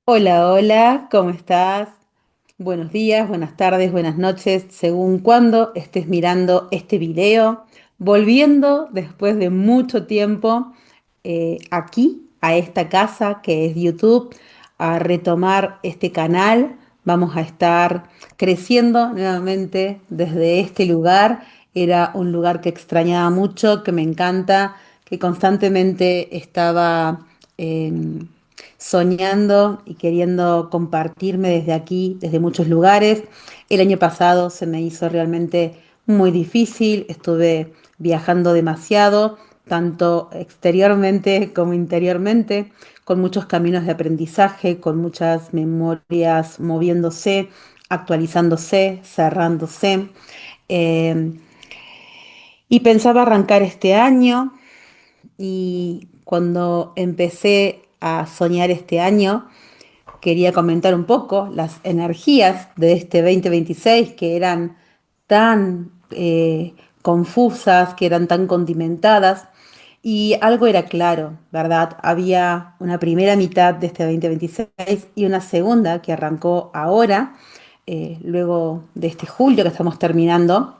Hola, hola, ¿cómo estás? Buenos días, buenas tardes, buenas noches, según cuando estés mirando este video. Volviendo después de mucho tiempo aquí, a esta casa que es YouTube, a retomar este canal. Vamos a estar creciendo nuevamente desde este lugar. Era un lugar que extrañaba mucho, que me encanta, que constantemente estaba soñando y queriendo compartirme desde aquí, desde muchos lugares. El año pasado se me hizo realmente muy difícil, estuve viajando demasiado, tanto exteriormente como interiormente, con muchos caminos de aprendizaje, con muchas memorias moviéndose, actualizándose, cerrándose. Eh, y pensaba arrancar este año y cuando empecé a soñar este año, quería comentar un poco las energías de este 2026 que eran tan confusas, que eran tan condimentadas. Y algo era claro, ¿verdad? Había una primera mitad de este 2026 y una segunda que arrancó ahora, luego de este julio que estamos terminando,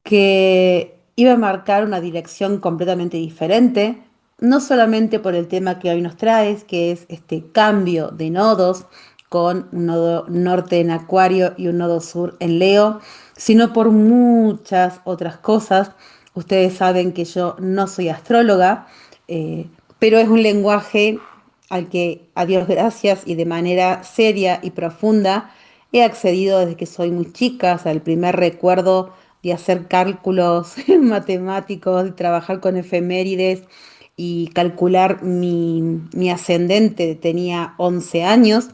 que iba a marcar una dirección completamente diferente, no solamente por el tema que hoy nos traes, que es este cambio de nodos con un nodo norte en Acuario y un nodo sur en Leo, sino por muchas otras cosas. Ustedes saben que yo no soy astróloga, pero es un lenguaje al que, a Dios gracias y de manera seria y profunda, he accedido desde que soy muy chica. O sea, el primer recuerdo de hacer cálculos matemáticos, de trabajar con efemérides y calcular mi ascendente, tenía 11 años,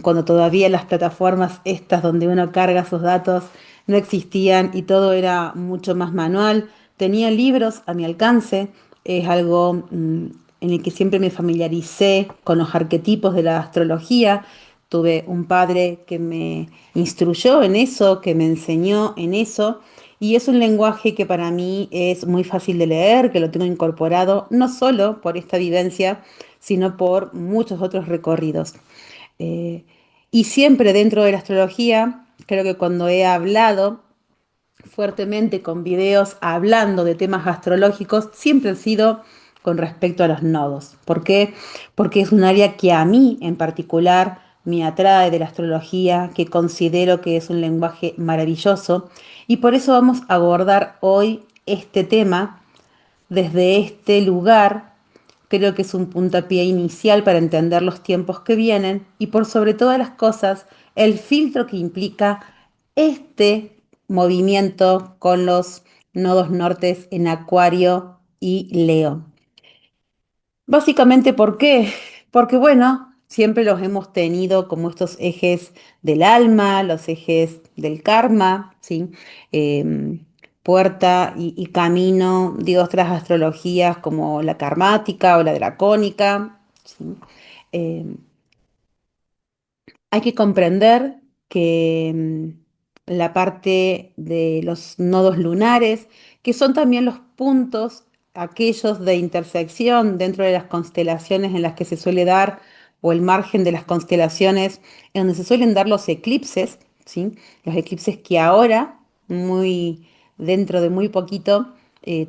cuando todavía las plataformas estas donde uno carga sus datos no existían y todo era mucho más manual. Tenía libros a mi alcance, es algo en el que siempre me familiaricé con los arquetipos de la astrología. Tuve un padre que me instruyó en eso, que me enseñó en eso, y es un lenguaje que para mí es muy fácil de leer, que lo tengo incorporado no solo por esta vivencia, sino por muchos otros recorridos. Eh, y siempre dentro de la astrología, creo que cuando he hablado fuertemente con videos hablando de temas astrológicos, siempre han sido con respecto a los nodos. ¿Por qué? Porque es un área que a mí en particular me atrae de la astrología, que considero que es un lenguaje maravilloso, y por eso vamos a abordar hoy este tema desde este lugar. Creo que es un puntapié inicial para entender los tiempos que vienen y por sobre todas las cosas el filtro que implica este movimiento con los nodos nortes en Acuario y Leo. Básicamente, ¿por qué? Porque bueno, siempre los hemos tenido como estos ejes del alma, los ejes del karma, ¿sí? Puerta y camino de otras astrologías como la karmática o la dracónica, ¿sí? Em, Hay que comprender que la parte de los nodos lunares, que son también los puntos, aquellos de intersección dentro de las constelaciones en las que se suele dar, o el margen de las constelaciones, en donde se suelen dar los eclipses, ¿sí? Los eclipses que ahora, muy dentro de muy poquito,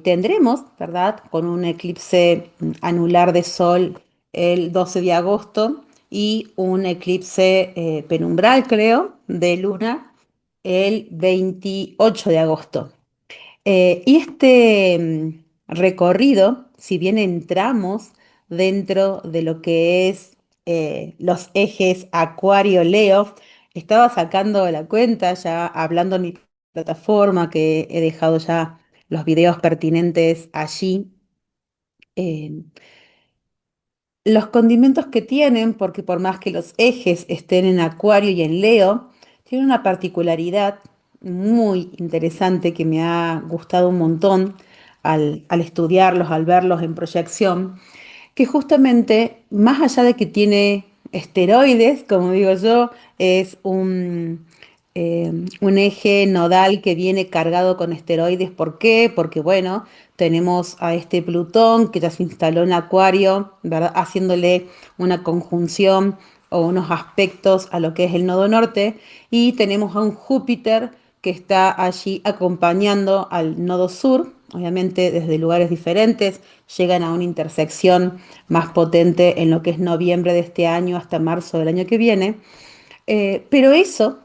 tendremos, ¿verdad? Con un eclipse anular de Sol el 12 de agosto y un eclipse penumbral, creo, de luna el 28 de agosto. Y este recorrido, si bien entramos dentro de lo que es los ejes Acuario-Leo, estaba sacando la cuenta, ya hablando en mi plataforma, que he dejado ya los videos pertinentes allí. eh, los condimentos que tienen, porque por más que los ejes estén en Acuario y en Leo, tienen una particularidad muy interesante que me ha gustado un montón al estudiarlos, al verlos en proyección, que justamente, más allá de que tiene esteroides, como digo yo, es un un eje nodal que viene cargado con esteroides. ¿Por qué? Porque, bueno, tenemos a este Plutón que ya se instaló en Acuario, ¿verdad? Haciéndole una conjunción o unos aspectos a lo que es el nodo norte, y tenemos a un Júpiter que está allí acompañando al nodo sur, obviamente desde lugares diferentes, llegan a una intersección más potente en lo que es noviembre de este año hasta marzo del año que viene. Pero eso,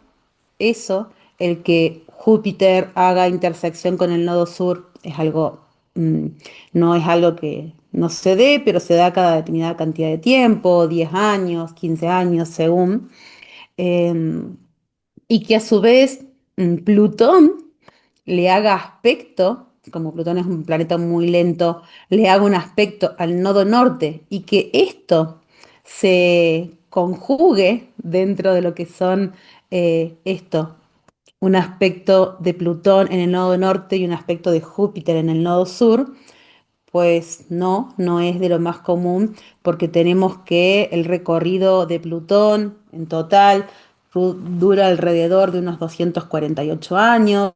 el que Júpiter haga intersección con el nodo sur, es algo, mm, no es algo que no se dé, pero se da cada determinada cantidad de tiempo, 10 años, 15 años, según. Em, y que a su vez Plutón le haga aspecto, como Plutón es un planeta muy lento, le haga un aspecto al nodo norte y que esto se conjugue dentro de lo que son esto, un aspecto de Plutón en el nodo norte y un aspecto de Júpiter en el nodo sur. Pues no, no es de lo más común porque tenemos que el recorrido de Plutón en total dura alrededor de unos 248 años.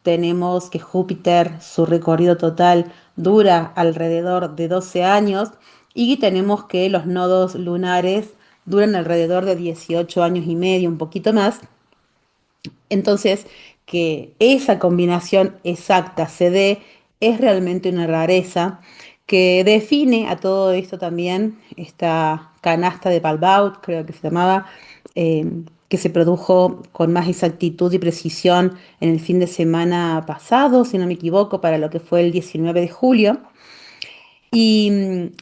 Tenemos que Júpiter, su recorrido total dura alrededor de 12 años y tenemos que los nodos lunares duran alrededor de 18 años y medio, un poquito más. Entonces, que esa combinación exacta se dé es realmente una rareza que define a todo esto también esta canasta de Palbaut, creo que se llamaba, que se produjo con más exactitud y precisión en el fin de semana pasado, si no me equivoco, para lo que fue el 19 de julio. Y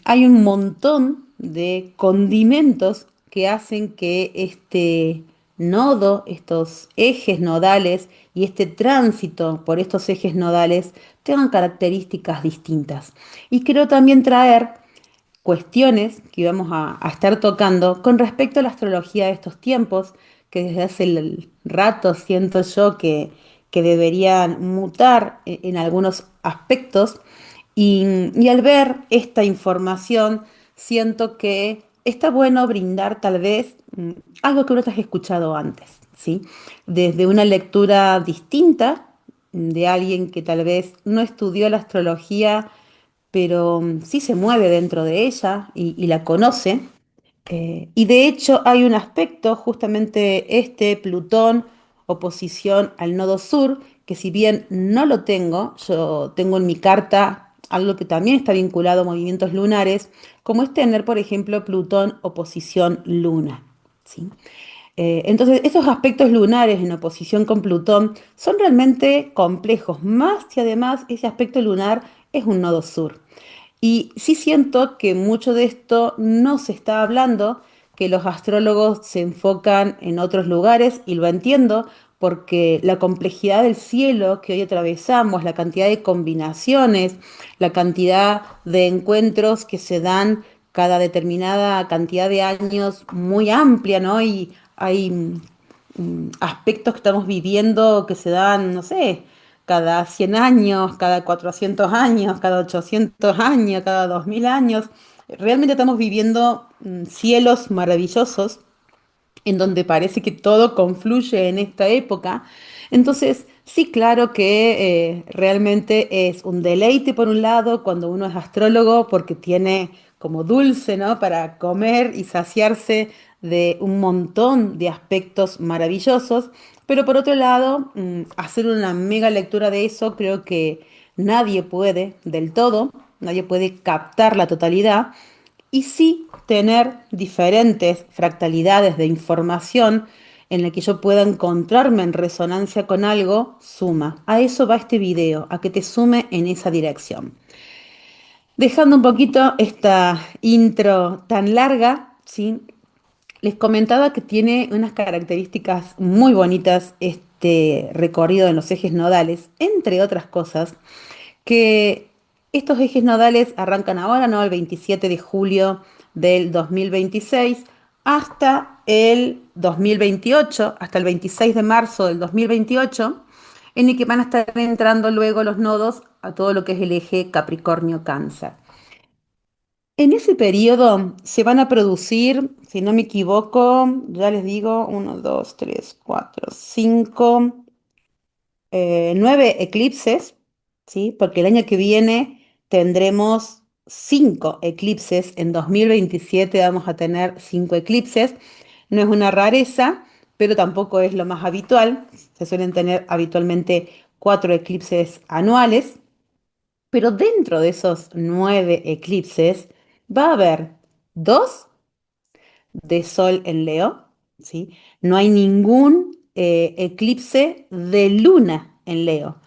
hay un montón de condimentos que hacen que este nodo, estos ejes nodales y este tránsito por estos ejes nodales tengan características distintas. Y quiero también traer cuestiones que íbamos a estar tocando con respecto a la astrología de estos tiempos, que desde hace el rato siento yo que deberían mutar en algunos aspectos. Y al ver esta información, siento que está bueno brindar tal vez algo que no te has escuchado antes, ¿sí? Desde una lectura distinta de alguien que tal vez no estudió la astrología pero sí se mueve dentro de ella y la conoce. Y de hecho hay un aspecto, justamente este Plutón, oposición al nodo sur, que si bien no lo tengo, yo tengo en mi carta algo que también está vinculado a movimientos lunares, como es tener, por ejemplo, Plutón oposición Luna. ¿Sí? Entonces, esos aspectos lunares en oposición con Plutón son realmente complejos, más si además ese aspecto lunar es un nodo sur. Y sí siento que mucho de esto no se está hablando, que los astrólogos se enfocan en otros lugares y lo entiendo porque la complejidad del cielo que hoy atravesamos, la cantidad de combinaciones, la cantidad de encuentros que se dan cada determinada cantidad de años muy amplia, ¿no? Y hay aspectos que estamos viviendo que se dan, no sé, cada 100 años, cada 400 años, cada 800 años, cada 2000 años. Realmente estamos viviendo cielos maravillosos en donde parece que todo confluye en esta época. Entonces, sí, claro que realmente es un deleite por un lado cuando uno es astrólogo porque tiene como dulce, ¿no? Para comer y saciarse de un montón de aspectos maravillosos, pero por otro lado, hacer una mega lectura de eso creo que nadie puede del todo, nadie puede captar la totalidad y sí tener diferentes fractalidades de información en la que yo pueda encontrarme en resonancia con algo, suma. A eso va este video, a que te sume en esa dirección. Dejando un poquito esta intro tan larga, ¿sí? Les comentaba que tiene unas características muy bonitas este recorrido en los ejes nodales, entre otras cosas, que estos ejes nodales arrancan ahora, ¿no? El 27 de julio del 2026 hasta el 2028, hasta el 26 de marzo del 2028, en el que van a estar entrando luego los nodos a todo lo que es el eje Capricornio-Cáncer. En ese periodo se van a producir, si no me equivoco, ya les digo, uno, dos, tres, cuatro, cinco, nueve eclipses, ¿sí? Porque el año que viene tendremos cinco eclipses. En 2027 vamos a tener cinco eclipses. No es una rareza, pero tampoco es lo más habitual. Se suelen tener habitualmente cuatro eclipses anuales. Pero dentro de esos nueve eclipses va a haber dos de Sol en Leo, ¿sí? No hay ningún eclipse de Luna en Leo.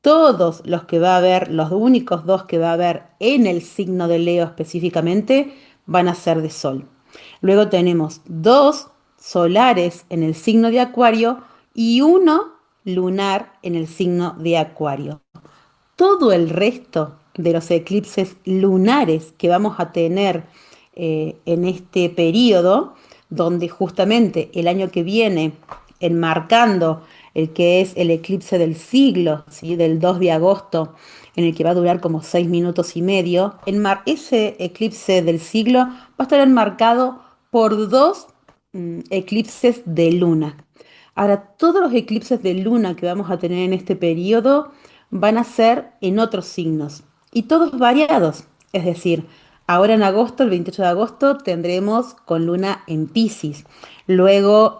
Todos los que va a haber, los únicos dos que va a haber en el signo de Leo específicamente, van a ser de Sol. Luego tenemos dos solares en el signo de Acuario y uno lunar en el signo de Acuario. Todo el resto de los eclipses lunares que vamos a tener en este periodo, donde justamente el año que viene, enmarcando el que es el eclipse del siglo, ¿sí? Del 2 de agosto, en el que va a durar como 6 minutos y medio, ese eclipse del siglo va a estar enmarcado por dos eclipses de luna. Ahora, todos los eclipses de luna que vamos a tener en este periodo van a ser en otros signos y todos variados. Es decir, ahora en agosto, el 28 de agosto, tendremos con luna en Piscis. Luego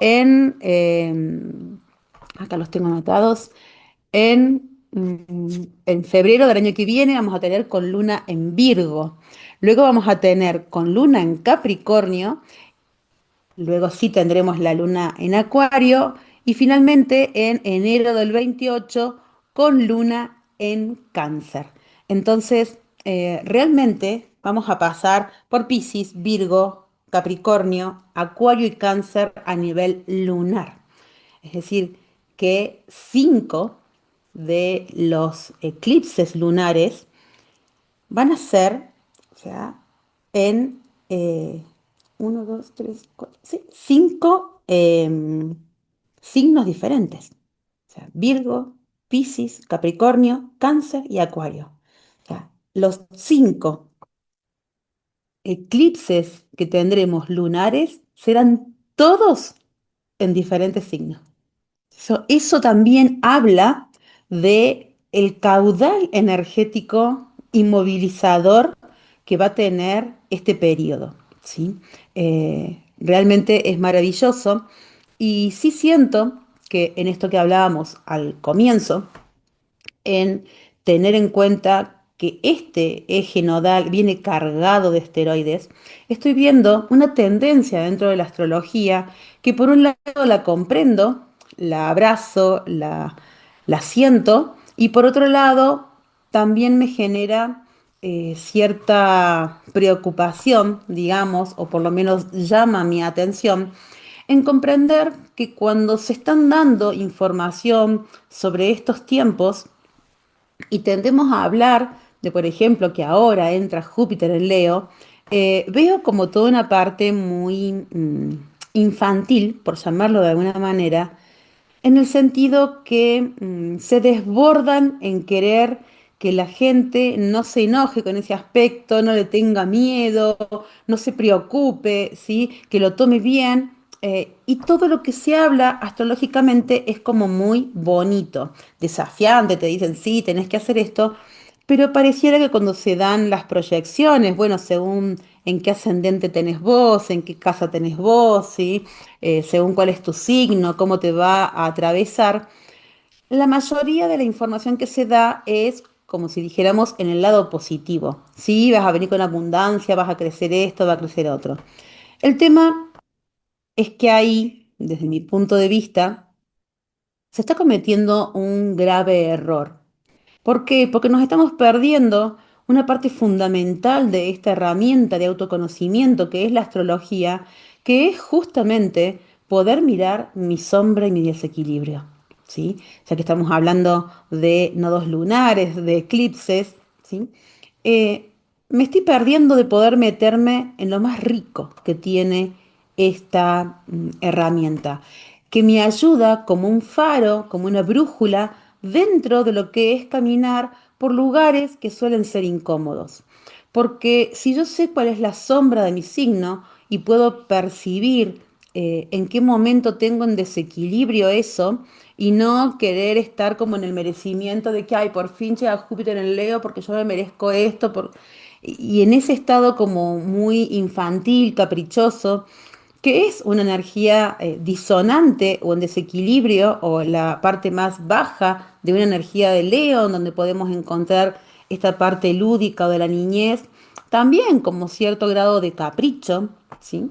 acá los tengo anotados, en febrero del año que viene vamos a tener con luna en Virgo. Luego vamos a tener con luna en Capricornio. Luego sí tendremos la luna en Acuario y finalmente en enero del 28 con luna en Cáncer. Entonces, realmente vamos a pasar por Piscis, Virgo, Capricornio, Acuario y Cáncer a nivel lunar. Es decir, que 5 de los eclipses lunares van a ser, o sea, en 1, 2, 3, 4, sí, 5 signos diferentes. O sea, Virgo, Piscis, Capricornio, Cáncer y Acuario. O sea, los 5 eclipses que tendremos lunares serán todos en diferentes signos. Eso también habla de el caudal energético inmovilizador que va a tener este periodo, ¿sí? Realmente es maravilloso y sí siento que en esto que hablábamos al comienzo, en tener en cuenta que este eje nodal viene cargado de esteroides, estoy viendo una tendencia dentro de la astrología que por un lado la comprendo, la abrazo, la siento, y por otro lado también me genera cierta preocupación, digamos, o por lo menos llama mi atención en comprender que cuando se están dando información sobre estos tiempos, y tendemos a hablar de, por ejemplo, que ahora entra Júpiter en Leo, veo como toda una parte muy infantil, por llamarlo de alguna manera, en el sentido que se desbordan en querer que la gente no se enoje con ese aspecto, no le tenga miedo, no se preocupe, ¿sí? Que lo tome bien. Y todo lo que se habla astrológicamente es como muy bonito, desafiante, te dicen, sí, tenés que hacer esto, pero pareciera que cuando se dan las proyecciones, bueno, según en qué ascendente tenés vos, en qué casa tenés vos, ¿sí? Según cuál es tu signo, cómo te va a atravesar, la mayoría de la información que se da es como si dijéramos en el lado positivo. Sí, vas a venir con abundancia, vas a crecer esto, va a crecer otro. El tema es que ahí, desde mi punto de vista, se está cometiendo un grave error. ¿Por qué? Porque nos estamos perdiendo una parte fundamental de esta herramienta de autoconocimiento que es la astrología, que es justamente poder mirar mi sombra y mi desequilibrio, ¿sí? Ya que estamos hablando de nodos lunares, de eclipses, ¿sí? Eh, Me estoy perdiendo de poder meterme en lo más rico que tiene esta herramienta, que me ayuda como un faro, como una brújula dentro de lo que es caminar por lugares que suelen ser incómodos. Porque si yo sé cuál es la sombra de mi signo y puedo percibir en qué momento tengo en desequilibrio eso y no querer estar como en el merecimiento de que, ay, por fin llega Júpiter en Leo porque yo me merezco esto, y en ese estado como muy infantil, caprichoso, que es una energía disonante o en desequilibrio o la parte más baja de una energía de Leo, donde podemos encontrar esta parte lúdica o de la niñez, también como cierto grado de capricho, ¿sí?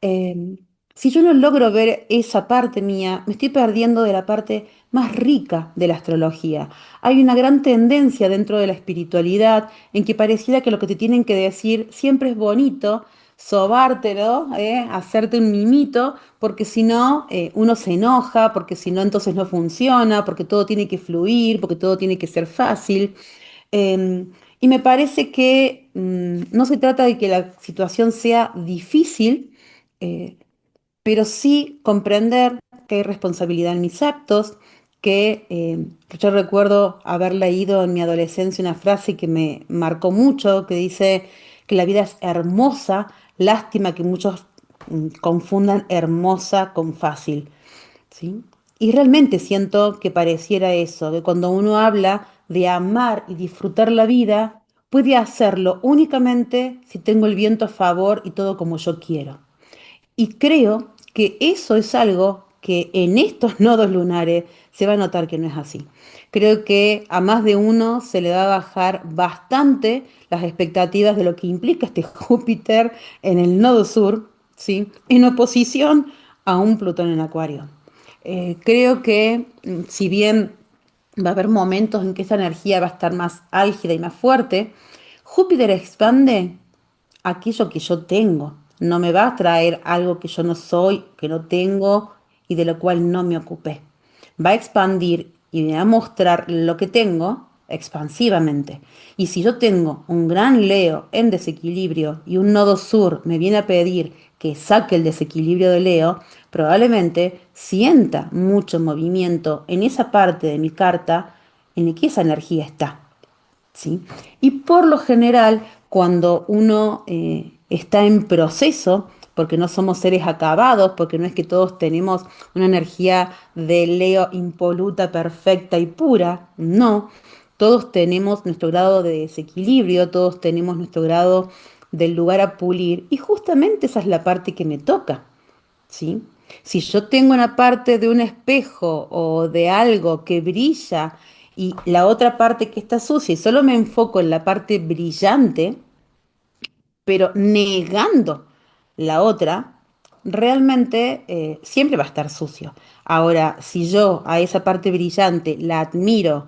Eh, si yo no logro ver esa parte mía, me estoy perdiendo de la parte más rica de la astrología. Hay una gran tendencia dentro de la espiritualidad en que pareciera que lo que te tienen que decir siempre es bonito, sobártelo, hacerte un mimito, porque si no, uno se enoja, porque si no, entonces no funciona, porque todo tiene que fluir, porque todo tiene que ser fácil. Eh, y me parece que no se trata de que la situación sea difícil, eh, pero sí comprender que hay responsabilidad en mis actos, que yo recuerdo haber leído en mi adolescencia una frase que me marcó mucho, que dice que la vida es hermosa, lástima que muchos confundan hermosa con fácil. ¿Sí? Y realmente siento que pareciera eso, que cuando uno habla de amar y disfrutar la vida, puede hacerlo únicamente si tengo el viento a favor y todo como yo quiero. Y creo que eso es algo que en estos nodos lunares se va a notar que no es así. Creo que a más de uno se le va a bajar bastante las expectativas de lo que implica este Júpiter en el nodo sur, ¿sí? En oposición a un Plutón en Acuario. Creo que si bien va a haber momentos en que esa energía va a estar más álgida y más fuerte, Júpiter expande aquello que yo tengo. No me va a traer algo que yo no soy, que no tengo y de lo cual no me ocupé. Va a expandir y me va a mostrar lo que tengo expansivamente. Y si yo tengo un gran Leo en desequilibrio y un nodo sur me viene a pedir que saque el desequilibrio de Leo, probablemente sienta mucho movimiento en esa parte de mi carta en la que esa energía está. ¿Sí? Y por lo general, cuando uno está en proceso, porque no somos seres acabados, porque no es que todos tenemos una energía de Leo impoluta, perfecta y pura, no, todos tenemos nuestro grado de desequilibrio, todos tenemos nuestro grado del lugar a pulir, y justamente esa es la parte que me toca. ¿Sí? Si yo tengo una parte de un espejo o de algo que brilla y la otra parte que está sucia y solo me enfoco en la parte brillante, pero negando la otra, realmente siempre va a estar sucio. Ahora, si yo a esa parte brillante la admiro,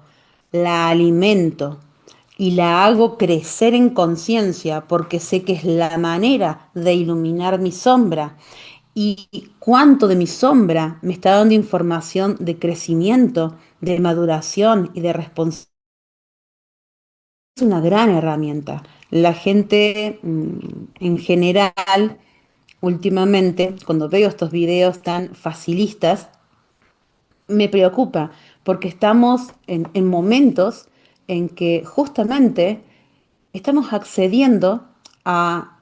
la alimento y la hago crecer en conciencia porque sé que es la manera de iluminar mi sombra y cuánto de mi sombra me está dando información de crecimiento, de maduración y de responsabilidad. Es una gran herramienta. La gente en general, últimamente, cuando veo estos videos tan facilistas, me preocupa porque estamos en momentos en que justamente estamos accediendo a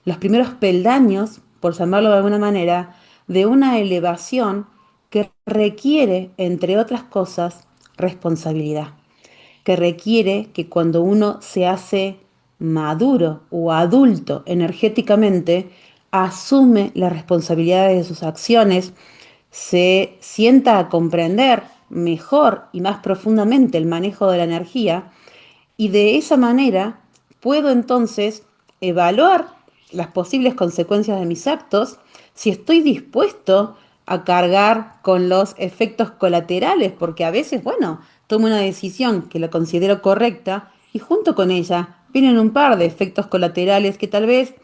los primeros peldaños, por llamarlo de alguna manera, de una elevación que requiere, entre otras cosas, responsabilidad, que requiere que cuando uno se hace maduro o adulto energéticamente, asume las responsabilidades de sus acciones, se sienta a comprender mejor y más profundamente el manejo de la energía y de esa manera puedo entonces evaluar las posibles consecuencias de mis actos, si estoy dispuesto a cargar con los efectos colaterales, porque a veces, bueno, tomo una decisión que la considero correcta y junto con ella vienen un par de efectos colaterales que tal vez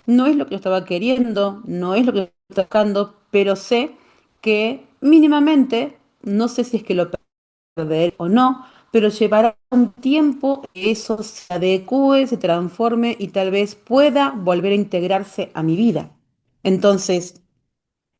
no es lo que yo estaba queriendo, no es lo que yo estaba buscando, pero sé que mínimamente, no sé si es que lo perder o no, pero llevará un tiempo que eso se adecue, se transforme y tal vez pueda volver a integrarse a mi vida. Entonces,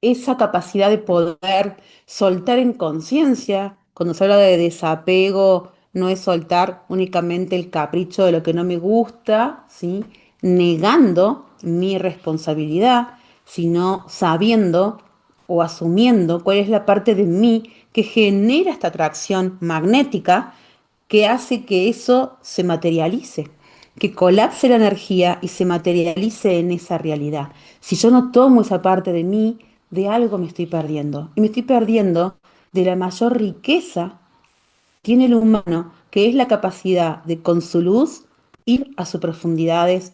esa capacidad de poder soltar en conciencia, cuando se habla de desapego no es soltar únicamente el capricho de lo que no me gusta, ¿sí? Negando mi responsabilidad, sino sabiendo o asumiendo cuál es la parte de mí que genera esta atracción magnética que hace que eso se materialice, que colapse la energía y se materialice en esa realidad. Si yo no tomo esa parte de mí, de algo me estoy perdiendo. Y me estoy perdiendo de la mayor riqueza tiene el humano, que es la capacidad de con su luz ir a sus profundidades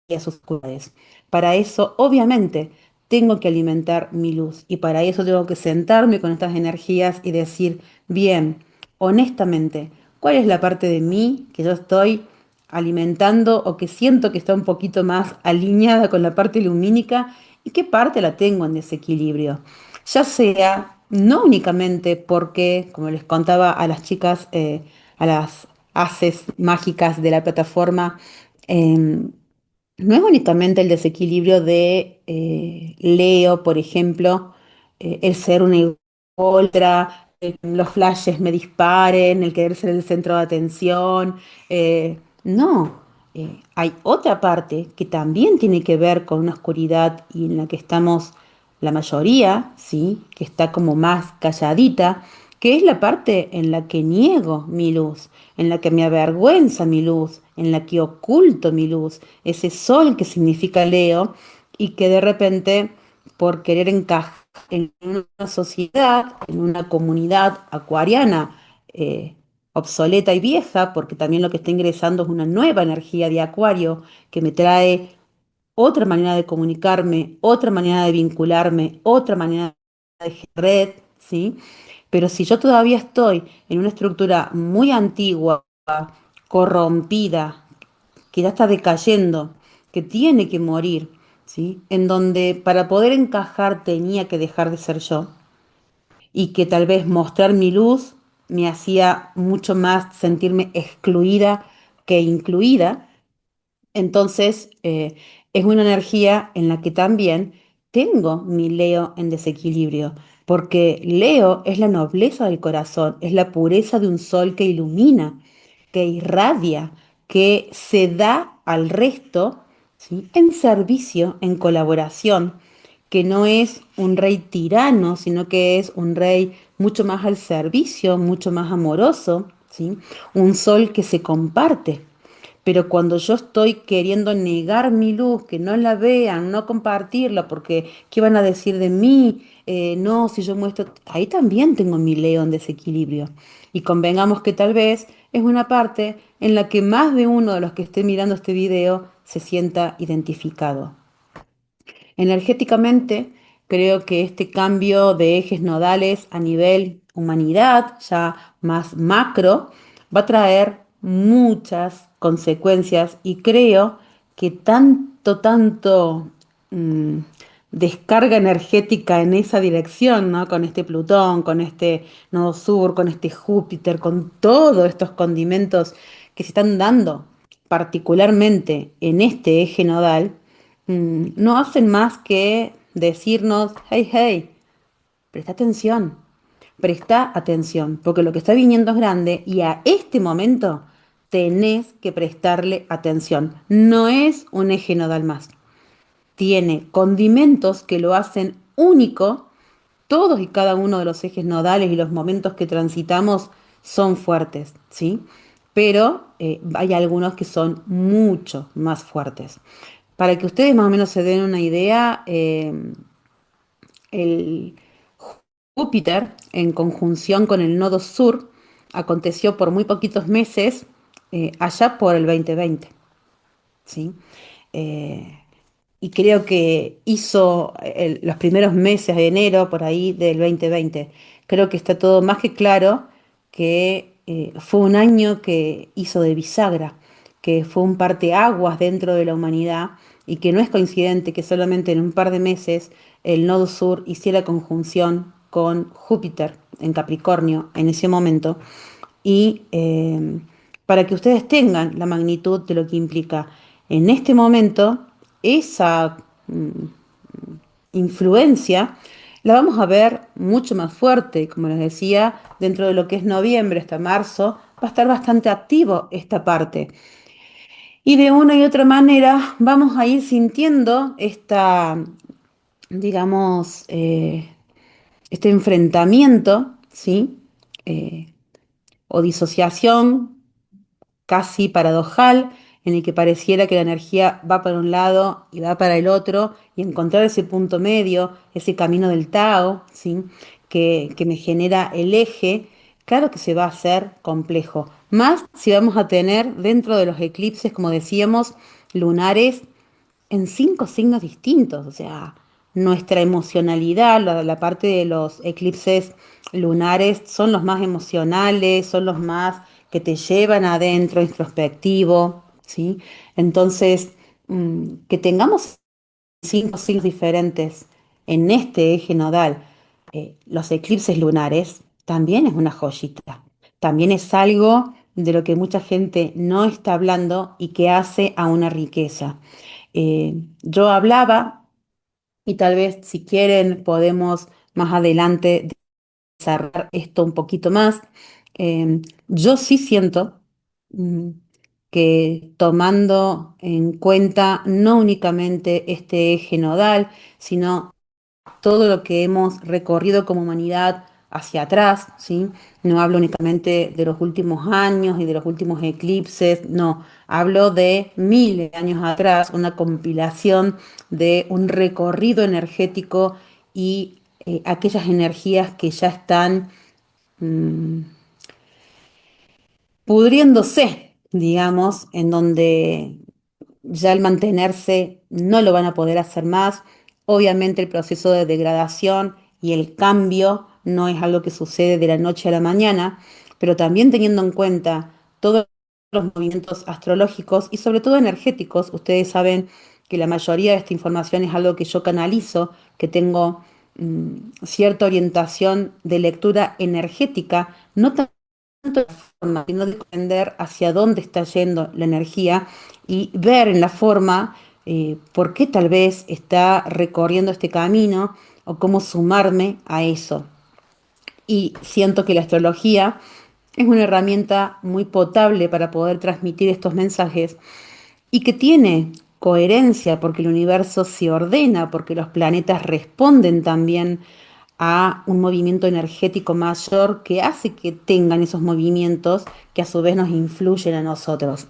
y a sus oscuridades. Para eso, obviamente, tengo que alimentar mi luz y para eso tengo que sentarme con estas energías y decir, bien, honestamente, ¿cuál es la parte de mí que yo estoy alimentando o que siento que está un poquito más alineada con la parte lumínica y qué parte la tengo en desequilibrio? Ya sea no únicamente porque, como les contaba a las chicas, a las haces mágicas de la plataforma, no es únicamente el desequilibrio de Leo, por ejemplo, el ser una ególatra, los flashes me disparen, el querer ser el centro de atención. No, hay otra parte que también tiene que ver con una oscuridad y en la que estamos la mayoría, ¿sí? Que está como más calladita, que es la parte en la que niego mi luz, en la que me avergüenza mi luz, en la que oculto mi luz, ese sol que significa Leo y que de repente por querer encajar en una sociedad, en una comunidad acuariana obsoleta y vieja, porque también lo que está ingresando es una nueva energía de acuario que me trae otra manera de comunicarme, otra manera de vincularme, otra manera de red, ¿sí? Pero si yo todavía estoy en una estructura muy antigua, corrompida, que ya está decayendo, que tiene que morir, ¿sí? En donde para poder encajar tenía que dejar de ser yo y que tal vez mostrar mi luz me hacía mucho más sentirme excluida que incluida, entonces, es una energía en la que también tengo mi Leo en desequilibrio, porque Leo es la nobleza del corazón, es la pureza de un sol que ilumina, que irradia, que se da al resto, ¿sí? En servicio, en colaboración, que no es un rey tirano, sino que es un rey mucho más al servicio, mucho más amoroso, ¿sí? Un sol que se comparte. Pero cuando yo estoy queriendo negar mi luz, que no la vean, no compartirla, porque ¿qué van a decir de mí? No, si yo muestro, ahí también tengo mi Leo en desequilibrio. Y convengamos que tal vez es una parte en la que más de uno de los que esté mirando este video se sienta identificado. Energéticamente, creo que este cambio de ejes nodales a nivel humanidad, ya más macro, va a traer muchas consecuencias y creo que tanto mm, descarga energética en esa dirección, ¿no? Con este Plutón, con este nodo sur, con este Júpiter, con todos estos condimentos que se están dando, particularmente en este eje nodal, no hacen más que decirnos, hey, hey, presta atención, porque lo que está viniendo es grande y a este momento tenés que prestarle atención. No es un eje nodal más. Tiene condimentos que lo hacen único. Todos y cada uno de los ejes nodales y los momentos que transitamos son fuertes, ¿sí? Pero hay algunos que son mucho más fuertes. Para que ustedes más o menos se den una idea, el Júpiter en conjunción con el nodo sur aconteció por muy poquitos meses, allá por el 2020, ¿sí? Eh, y creo que hizo los primeros meses de enero por ahí del 2020. Creo que está todo más que claro que fue un año que hizo de bisagra, que fue un parteaguas dentro de la humanidad y que no es coincidente que solamente en un par de meses el nodo sur hiciera conjunción con Júpiter en Capricornio en ese momento y para que ustedes tengan la magnitud de lo que implica en este momento esa influencia, la vamos a ver mucho más fuerte, como les decía, dentro de lo que es noviembre hasta marzo, va a estar bastante activo esta parte. Y de una y otra manera vamos a ir sintiendo esta, digamos, este enfrentamiento, ¿sí? Eh, o disociación casi paradojal, en el que pareciera que la energía va para un lado y va para el otro, y encontrar ese punto medio, ese camino del Tao, ¿sí? Que me genera el eje, claro que se va a hacer complejo. Más si vamos a tener dentro de los eclipses, como decíamos, lunares en 5 signos distintos. O sea, nuestra emocionalidad, la parte de los eclipses lunares, son los más emocionales, son los más que te llevan adentro, introspectivo, ¿sí? Entonces, que tengamos 5 signos diferentes en este eje nodal, los eclipses lunares, también es una joyita. También es algo de lo que mucha gente no está hablando y que hace a una riqueza. Yo hablaba, y tal vez si quieren podemos más adelante desarrollar esto un poquito más. Yo sí siento mm, que tomando en cuenta no únicamente este eje nodal, sino todo lo que hemos recorrido como humanidad hacia atrás, ¿sí? No hablo únicamente de los últimos años y de los últimos eclipses, no, hablo de miles de años atrás, una compilación de un recorrido energético y aquellas energías que ya están mm, pudriéndose, digamos, en donde ya al mantenerse no lo van a poder hacer más. Obviamente el proceso de degradación y el cambio no es algo que sucede de la noche a la mañana, pero también teniendo en cuenta todos los movimientos astrológicos y sobre todo energéticos. Ustedes saben que la mayoría de esta información es algo que yo canalizo, que tengo cierta orientación de lectura energética, no tanto de la forma, sino de entender hacia dónde está yendo la energía y ver en la forma por qué tal vez está recorriendo este camino o cómo sumarme a eso. Y siento que la astrología es una herramienta muy potable para poder transmitir estos mensajes y que tiene coherencia porque el universo se ordena, porque los planetas responden también a un movimiento energético mayor que hace que tengan esos movimientos que a su vez nos influyen a nosotros.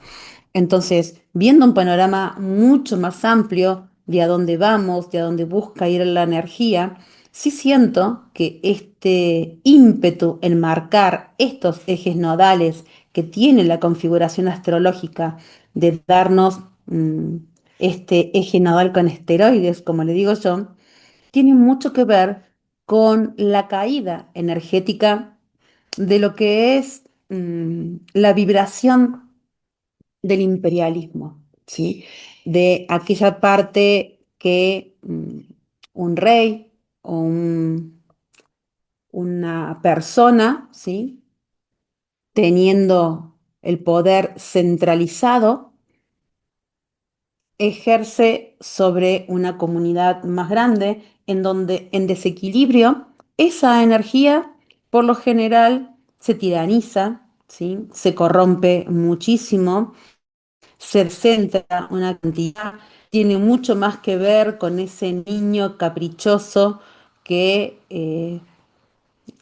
Entonces, viendo un panorama mucho más amplio de a dónde vamos, de a dónde busca ir la energía, sí siento que este ímpetu en marcar estos ejes nodales que tiene la configuración astrológica de darnos este eje nodal con esteroides, como le digo yo, tiene mucho que ver con la caída energética de lo que es la vibración del imperialismo, ¿sí? De aquella parte que un rey o una persona, ¿sí? Teniendo el poder centralizado, ejerce sobre una comunidad más grande, en donde en desequilibrio esa energía por lo general se tiraniza, ¿sí? Se corrompe muchísimo, se centra una cantidad, tiene mucho más que ver con ese niño caprichoso que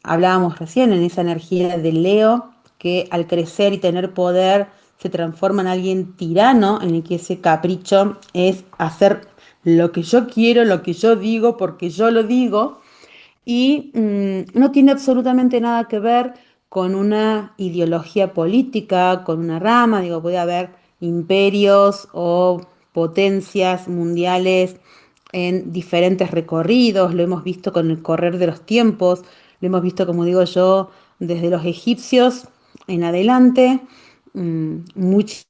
hablábamos recién, en esa energía de Leo, que al crecer y tener poder se transforma en alguien tirano, en el que ese capricho es hacer lo que yo quiero, lo que yo digo, porque yo lo digo, y no tiene absolutamente nada que ver con una ideología política, con una rama. Digo, puede haber imperios o potencias mundiales en diferentes recorridos, lo hemos visto con el correr de los tiempos, lo hemos visto, como digo yo, desde los egipcios en adelante, mucho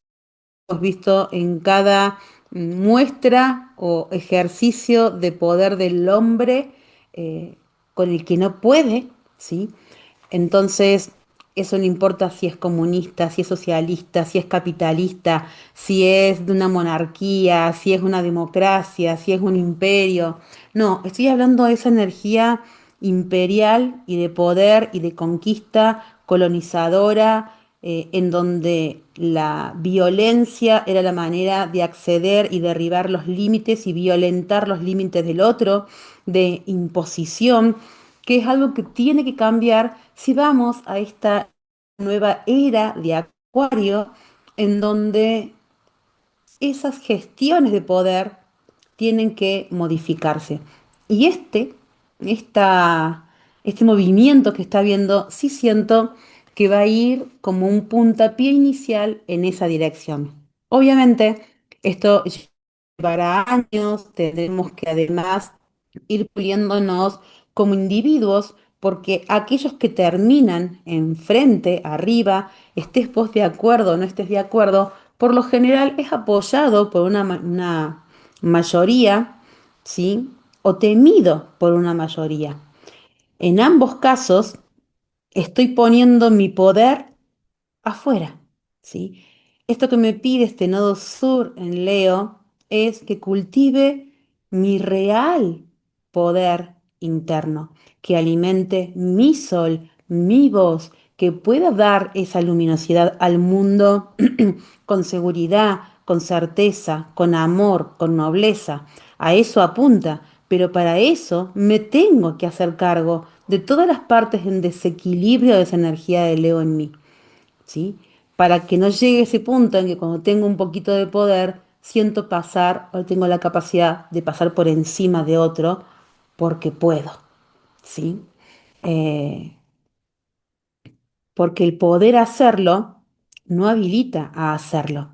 hemos visto en cada muestra o ejercicio de poder del hombre con el que no puede, ¿sí? Entonces, eso no importa si es comunista, si es socialista, si es capitalista, si es de una monarquía, si es una democracia, si es un imperio. No, estoy hablando de esa energía imperial y de poder y de conquista colonizadora en donde la violencia era la manera de acceder y derribar los límites y violentar los límites del otro, de imposición, que es algo que tiene que cambiar si vamos a esta nueva era de Acuario, en donde esas gestiones de poder tienen que modificarse. Y este movimiento que está viendo, sí siento que va a ir como un puntapié inicial en esa dirección. Obviamente, esto llevará años, tenemos que además ir puliéndonos como individuos, porque aquellos que terminan enfrente, arriba, estés vos de acuerdo o no estés de acuerdo, por lo general es apoyado por una mayoría, ¿sí? O temido por una mayoría. En ambos casos, estoy poniendo mi poder afuera, ¿sí? Esto que me pide este nodo sur en Leo es que cultive mi real poder interno, que alimente mi sol, mi voz, que pueda dar esa luminosidad al mundo con seguridad, con certeza, con amor, con nobleza. A eso apunta, pero para eso me tengo que hacer cargo de todas las partes en desequilibrio de esa energía de Leo en mí. ¿Sí? Para que no llegue ese punto en que cuando tengo un poquito de poder, siento pasar o tengo la capacidad de pasar por encima de otro porque puedo, ¿sí? Eh, Porque el poder hacerlo no habilita a hacerlo.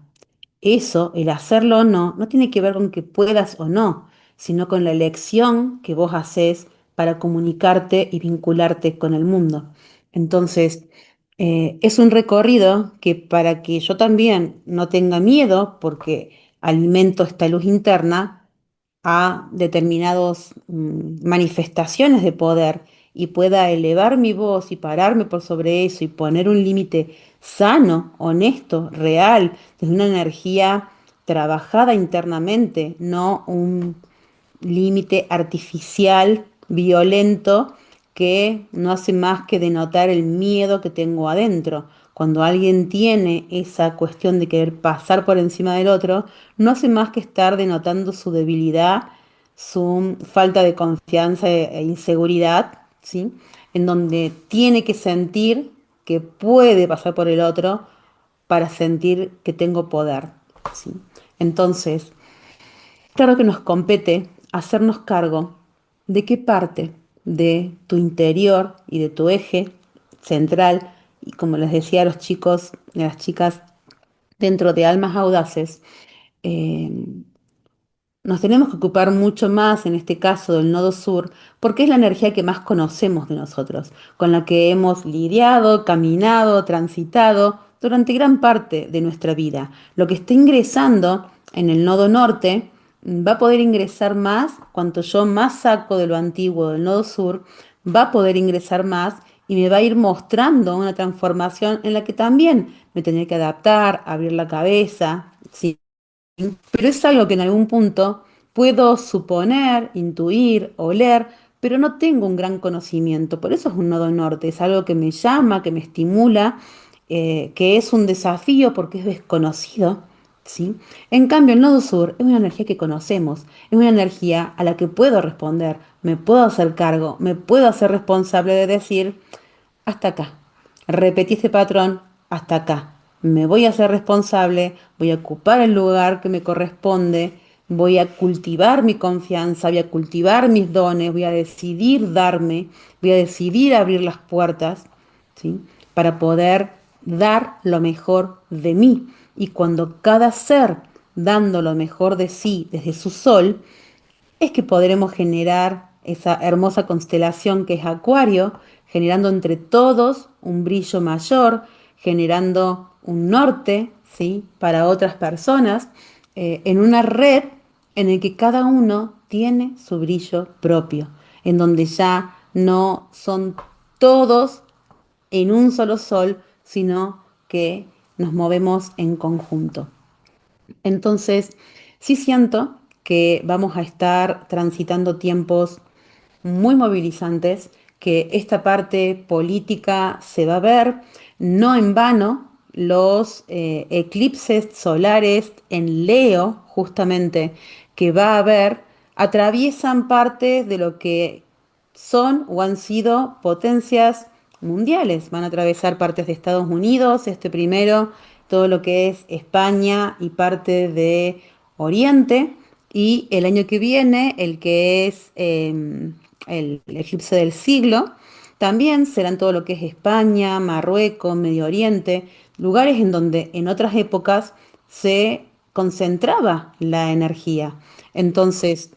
Eso, el hacerlo o no, no tiene que ver con que puedas o no, sino con la elección que vos haces para comunicarte y vincularte con el mundo. Entonces, es un recorrido que para que yo también no tenga miedo, porque alimento esta luz interna, a determinadas manifestaciones de poder y pueda elevar mi voz y pararme por sobre eso y poner un límite sano, honesto, real, desde una energía trabajada internamente, no un límite artificial, violento, que no hace más que denotar el miedo que tengo adentro. Cuando alguien tiene esa cuestión de querer pasar por encima del otro, no hace más que estar denotando su debilidad, su falta de confianza e inseguridad, ¿sí? En donde tiene que sentir que puede pasar por el otro para sentir que tengo poder, ¿sí? Entonces, claro que nos compete hacernos cargo de qué parte de tu interior y de tu eje central, y como les decía a los chicos y a las chicas dentro de Almas Audaces, eh, nos tenemos que ocupar mucho más, en este caso, del nodo sur, porque es la energía que más conocemos de nosotros, con la que hemos lidiado, caminado, transitado durante gran parte de nuestra vida. Lo que está ingresando en el nodo norte va a poder ingresar más, cuanto yo más saco de lo antiguo del nodo sur, va a poder ingresar más y me va a ir mostrando una transformación en la que también me tendré que adaptar, abrir la cabeza, ¿sí? Pero es algo que en algún punto puedo suponer, intuir, oler, pero no tengo un gran conocimiento. Por eso es un nodo norte, es algo que me llama, que me estimula, que es un desafío porque es desconocido, ¿sí? En cambio, el nodo sur es una energía que conocemos, es una energía a la que puedo responder, me puedo hacer cargo, me puedo hacer responsable de decir, hasta acá. Repetí ese patrón hasta acá. Me voy a hacer responsable, voy a ocupar el lugar que me corresponde, voy a cultivar mi confianza, voy a cultivar mis dones, voy a decidir darme, voy a decidir abrir las puertas, ¿sí? Para poder dar lo mejor de mí. Y cuando cada ser dando lo mejor de sí desde su sol, es que podremos generar esa hermosa constelación que es Acuario, generando entre todos un brillo mayor, generando un norte, ¿sí? Para otras personas, en una red en el que cada uno tiene su brillo propio, en donde ya no son todos en un solo sol, sino que nos movemos en conjunto. Entonces, sí siento que vamos a estar transitando tiempos muy movilizantes, que esta parte política se va a ver, no en vano, los eclipses solares en Leo, justamente, que va a haber, atraviesan parte de lo que son o han sido potencias mundiales. Van a atravesar partes de Estados Unidos, este primero, todo lo que es España y parte de Oriente. Y el año que viene, el que es el eclipse del siglo, también serán todo lo que es España, Marruecos, Medio Oriente, lugares en donde en otras épocas se concentraba la energía. Entonces,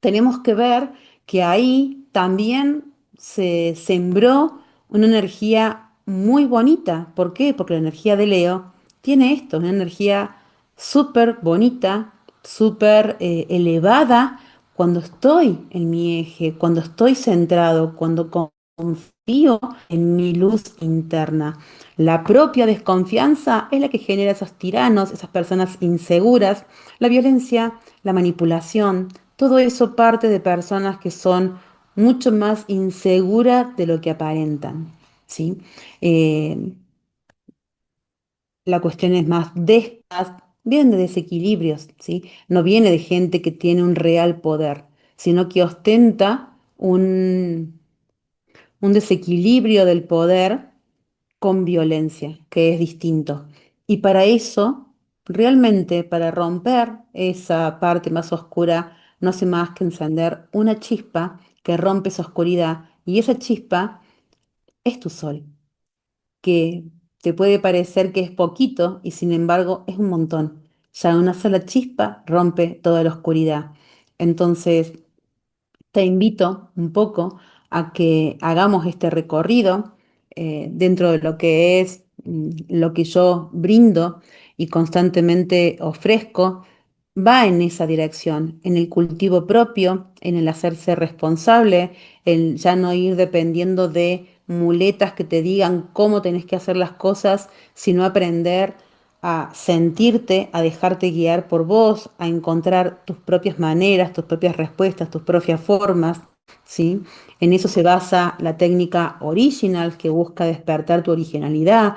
tenemos que ver que ahí también se sembró una energía muy bonita. ¿Por qué? Porque la energía de Leo tiene esto, una energía súper bonita, súper elevada cuando estoy en mi eje, cuando estoy centrado, cuando confío en mi luz interna. La propia desconfianza es la que genera esos tiranos, esas personas inseguras, la violencia, la manipulación, todo eso parte de personas que son mucho más inseguras de lo que aparentan, ¿sí? Eh, la cuestión es más de estas, vienen de desequilibrios, ¿sí? No viene de gente que tiene un real poder, sino que ostenta un desequilibrio del poder con violencia, que es distinto. Y para eso, realmente, para romper esa parte más oscura, no hace más que encender una chispa que rompe esa oscuridad. Y esa chispa es tu sol, que te puede parecer que es poquito y sin embargo es un montón. Ya una sola chispa rompe toda la oscuridad. Entonces, te invito un poco a que hagamos este recorrido dentro de lo que es lo que yo brindo y constantemente ofrezco, va en esa dirección, en el cultivo propio, en el hacerse responsable, el ya no ir dependiendo de muletas que te digan cómo tenés que hacer las cosas, sino aprender a sentirte, a dejarte guiar por vos, a encontrar tus propias maneras, tus propias respuestas, tus propias formas, ¿sí? En eso se basa la técnica original que busca despertar tu originalidad,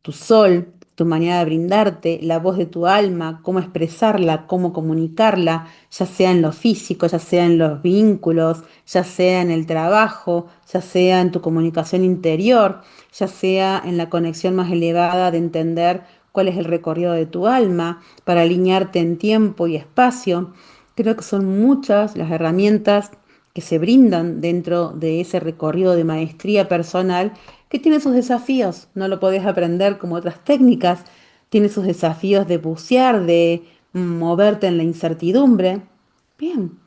tu sol, tu manera de brindarte, la voz de tu alma, cómo expresarla, cómo comunicarla, ya sea en lo físico, ya sea en los vínculos, ya sea en el trabajo, ya sea en tu comunicación interior, ya sea en la conexión más elevada de entender cuál es el recorrido de tu alma para alinearte en tiempo y espacio. Creo que son muchas las herramientas que se brindan dentro de ese recorrido de maestría personal que tiene sus desafíos. No lo podés aprender como otras técnicas, tiene sus desafíos de bucear, de moverte en la incertidumbre. Bien,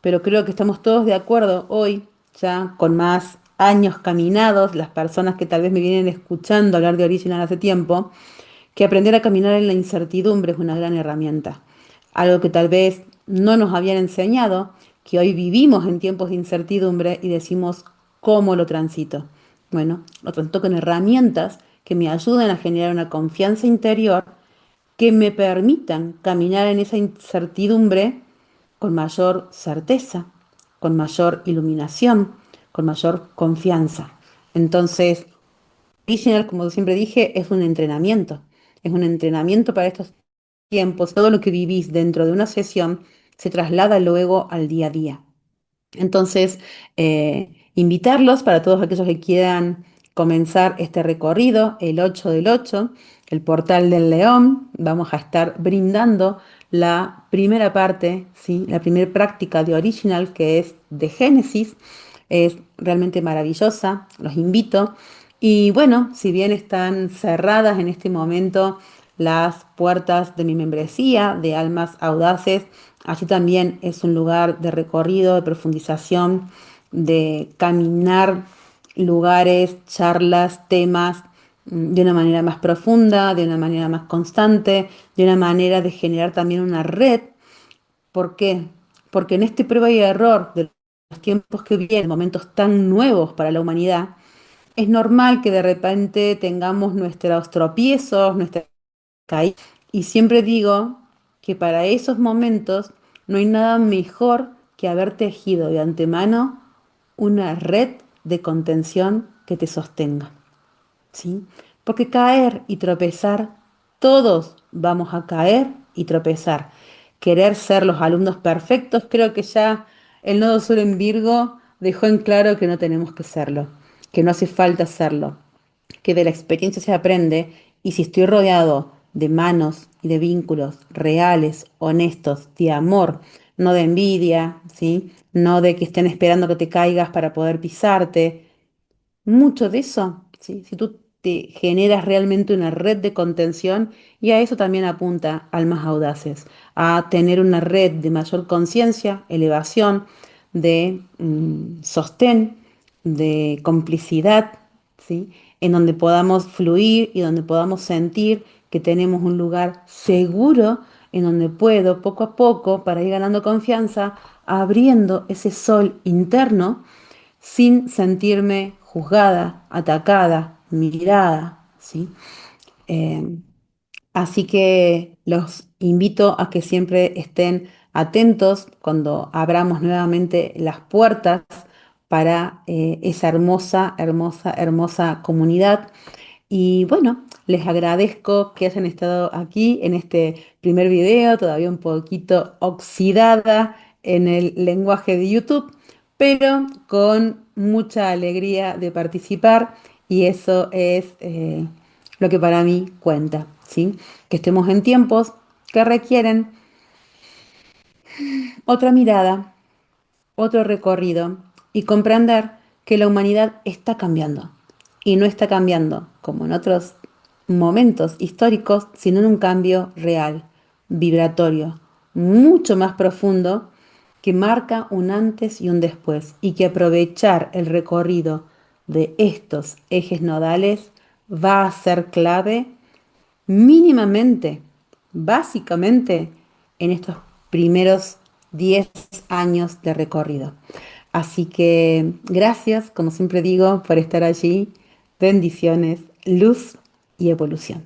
pero creo que estamos todos de acuerdo hoy, ya con más años caminados, las personas que tal vez me vienen escuchando hablar de Original hace tiempo, que aprender a caminar en la incertidumbre es una gran herramienta. Algo que tal vez no nos habían enseñado, que hoy vivimos en tiempos de incertidumbre y decimos, ¿cómo lo transito? Bueno, lo transito con herramientas que me ayuden a generar una confianza interior que me permitan caminar en esa incertidumbre con mayor certeza, con mayor iluminación, con mayor confianza. Entonces, Visionar, como siempre dije, es un entrenamiento. Es un entrenamiento para estos tiempos. Todo lo que vivís dentro de una sesión se traslada luego al día a día. Entonces, invitarlos para todos aquellos que quieran comenzar este recorrido, el 8 del 8, el portal del León. Vamos a estar brindando la primera parte, ¿sí? La primera práctica de Original, que es de Génesis. Es realmente maravillosa, los invito. Y bueno, si bien están cerradas en este momento las puertas de mi membresía de Almas Audaces, allí también es un lugar de recorrido, de profundización, de caminar lugares, charlas, temas de una manera más profunda, de una manera más constante, de una manera de generar también una red. ¿Por qué? Porque en este prueba y error de los tiempos que vienen, momentos tan nuevos para la humanidad, es normal que de repente tengamos nuestros tropiezos, nuestras caídas. Y siempre digo que para esos momentos no hay nada mejor que haber tejido de antemano una red de contención que te sostenga. ¿Sí? Porque caer y tropezar, todos vamos a caer y tropezar. Querer ser los alumnos perfectos, creo que ya el nodo sur en Virgo dejó en claro que no tenemos que serlo, que no hace falta serlo, que de la experiencia se aprende y si estoy rodeado de manos y de vínculos reales, honestos, de amor, no de envidia, ¿sí? No de que estén esperando que te caigas para poder pisarte, mucho de eso, ¿sí? Si tú te generas realmente una red de contención y a eso también apunta Almas Audaces, a tener una red de mayor conciencia, elevación, de sostén, de complicidad, ¿sí? En donde podamos fluir y donde podamos sentir que tenemos un lugar seguro en donde puedo poco a poco, para ir ganando confianza, abriendo ese sol interno sin sentirme juzgada, atacada, mirada, ¿sí? Eh, Así que los invito a que siempre estén atentos cuando abramos nuevamente las puertas para esa hermosa, hermosa, hermosa comunidad y bueno, les agradezco que hayan estado aquí en este primer video, todavía un poquito oxidada en el lenguaje de YouTube, pero con mucha alegría de participar y eso es lo que para mí cuenta, ¿sí? Que estemos en tiempos que requieren otra mirada, otro recorrido y comprender que la humanidad está cambiando. Y no está cambiando como en otros momentos históricos, sino en un cambio real, vibratorio, mucho más profundo, que marca un antes y un después. Y que aprovechar el recorrido de estos ejes nodales va a ser clave mínimamente, básicamente, en estos primeros 10 años de recorrido. Así que gracias, como siempre digo, por estar allí. Bendiciones, luz y evolución.